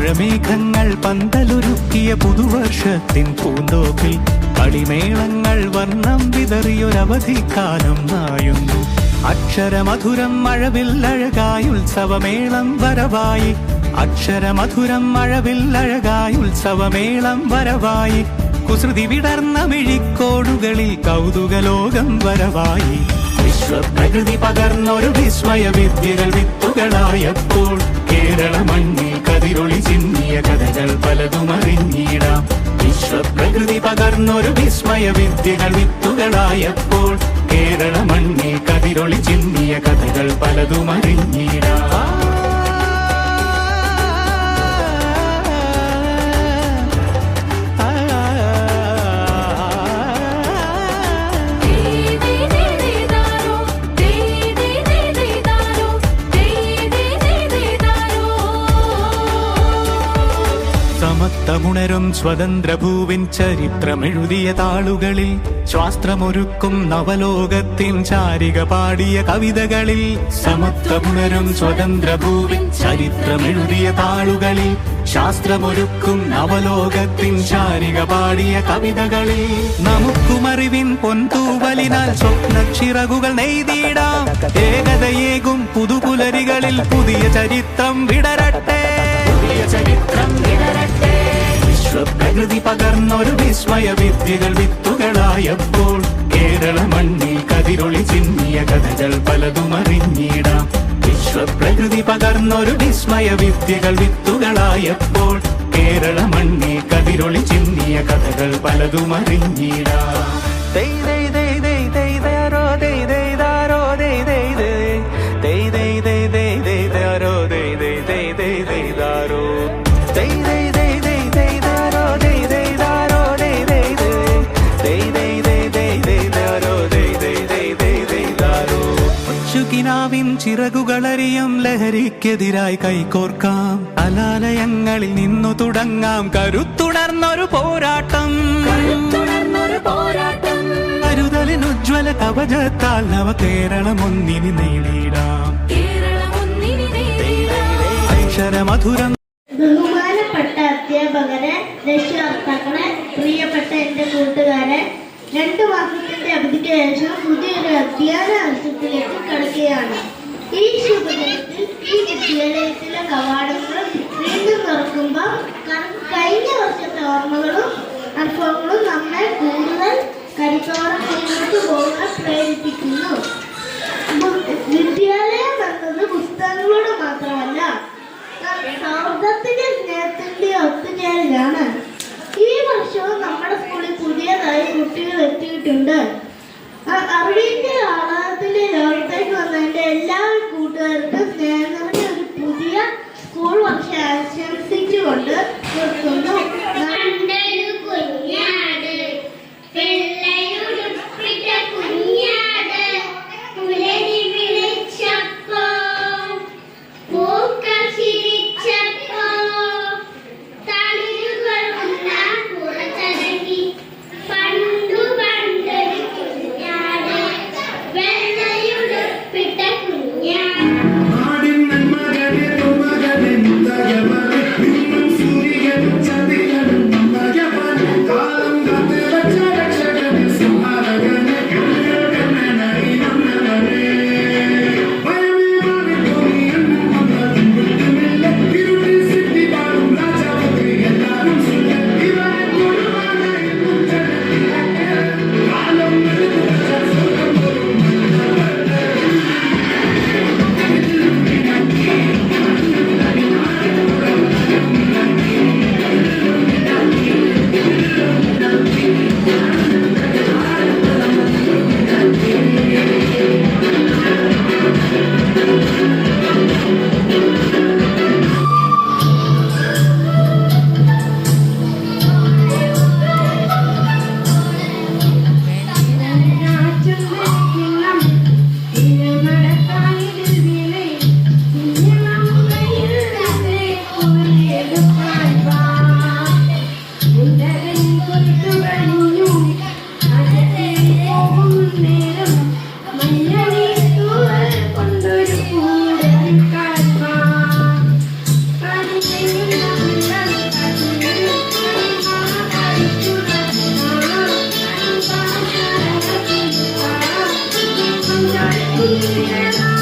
മഴമേഘങ്ങൾ പന്തലൊരുക്കിയ പുതുവർഷത്തിൻ പൂന്തോപ്പിൽ കളിമേളങ്ങൾ വർണ്ണം വിതറിയൊരവധിക്കാലം നായുന്നു. അക്ഷരമധുരം മഴവില്ലഴകായി ഉത്സവമേളം വരവായി. അക്ഷരമധുരം മഴവില്ലഴകായി ഉത്സവമേളം വരവായി. കുസൃതി വിടർന്ന മിഴിക്കോടുകളിൽ കൗതുകലോകം വരവായി. വിശ്വപ്രകൃതി പകർന്നൊരു വിസ്മയ വിദ്യകൾ വിത്തുകളായപ്പോൾ കേരള മണ്ണിൽ കതിരൊളി ചിന്നിയ കഥകൾ പലതും അറിഞ്ഞിടാം. വിശ്വപ്രകൃതി പകർന്നൊരു വിസ്മയ വിദ്യകൾ വിത്തുകളായപ്പോൾ കേരള മണ്ണിൽ കതിരൊളി ചിന്നിയ കഥകൾ പലതും അറിഞ്ഞിടാം. സമത്വമുണരും സ്വതന്ത്രഭൂവിൻ ചരിത്രമെഴുതിയ താളുകളിൽ ശാസ്ത്രമൊരുക്കും നവലോകത്തിൻ ചാരിക പാടിയ കവിതകളിൽ. സമത്വമുണരും സ്വതന്ത്രഭൂവിൻ ചരിത്രമെഴുതിയ താളുകളിൽ ശാസ്ത്രമൊരുക്കും നവലോകത്തിൻ ചാരിക പാടിയ കവിതകളിൽ. നമുക്കുമറിവിൻ പൊൻതൂവലിനാൽ സ്വപ്നച്ചിറകുകൾ നെയ്തിടാം. ഏകതയേകും പുതുപുലരികളിൽ പുതിയ ചരിത്രം വിടരട്ടെ. വിശ്വപ്രകൃതി പകർന്നൊരു വിസ്മയ വിദ്യകൾ വിത്തുകളായപ്പോൾ കേരള മണ്ണിൽ കതിരൊളി ചിന്നിയ കഥകൾ പലതും അറിഞ്ഞിടാം. വിശ്വപ്രകൃതി പകർന്നൊരു വിസ്മയ വിദ്യകൾ വിത്തുകളായപ്പോൾ കേരള മണ്ണിൽ കതിരൊളി ചിന്നിയ കഥകൾ പലതും അറിഞ്ഞിടാം. കിനാവിൻ ചിറകുകളറിയും ലഹരിക്കെതിരായി കൈകോർക്കാം. അലാലയങ്ങളിൽ നിന്നു തുടങ്ങാം കരുത്തുണർന്നൊരു പോരാട്ടം. കരുതലിനുജ്വല കവചത്താൽ നവ കേരളം ഒന്നിനി നേടിയിടാം. അക്ഷരമധുരം. ബഹുമാനപ്പെട്ട അധ്യാപകരെ, രക്ഷകർത്താക്കളെ, പ്രിയപ്പെട്ട എന്റെ കൂട്ടുകാരെ, 2 മാസത്തിന്റെ അവധിക്ക് ശേഷം പുതിയൊരു അധ്യയന വർഷത്തിലേക്ക് കടക്കുകയാണ്. ഈ ശുഭദിനത്തിൽ ഈ വിദ്യാലയത്തിലെ കവാടങ്ങൾ വീണ്ടും തുറക്കുമ്പോൾ കഴിഞ്ഞ വർഷത്തെ ഓർമ്മകളും അനുഭവങ്ങളും നമ്മെ കൂടുതൽ കരുത്തോടെ മുന്നോട്ട് പോകാൻ പ്രേരിപ്പിക്കുന്നു. വിദ്യാലയം എന്നത് പുസ്തകങ്ങളോട് മാത്രമല്ല, സൗഹൃദത്തിന്റെ സ്നേഹത്തിന്റെ ഒത്തുചേരലാണ്. ഈ വർഷവും നമ്മുടെ സ്കൂളിൽ പുതിയതായി കുട്ടികൾ എത്തിയിട്ടുണ്ട്. അറിവിന്റെ ആളത്തിന്റെ ലോകത്തേക്ക് വന്ന എന്റെ എല്ലാ കൂട്ടുകാർക്കും സ്നേഹം നിറഞ്ഞ ഒരു പുതിയ സ്കൂൾ വർഷം ആശംസിച്ചുകൊണ്ട് നിർത്തുന്നു. Sorry, കുഞ്ഞാ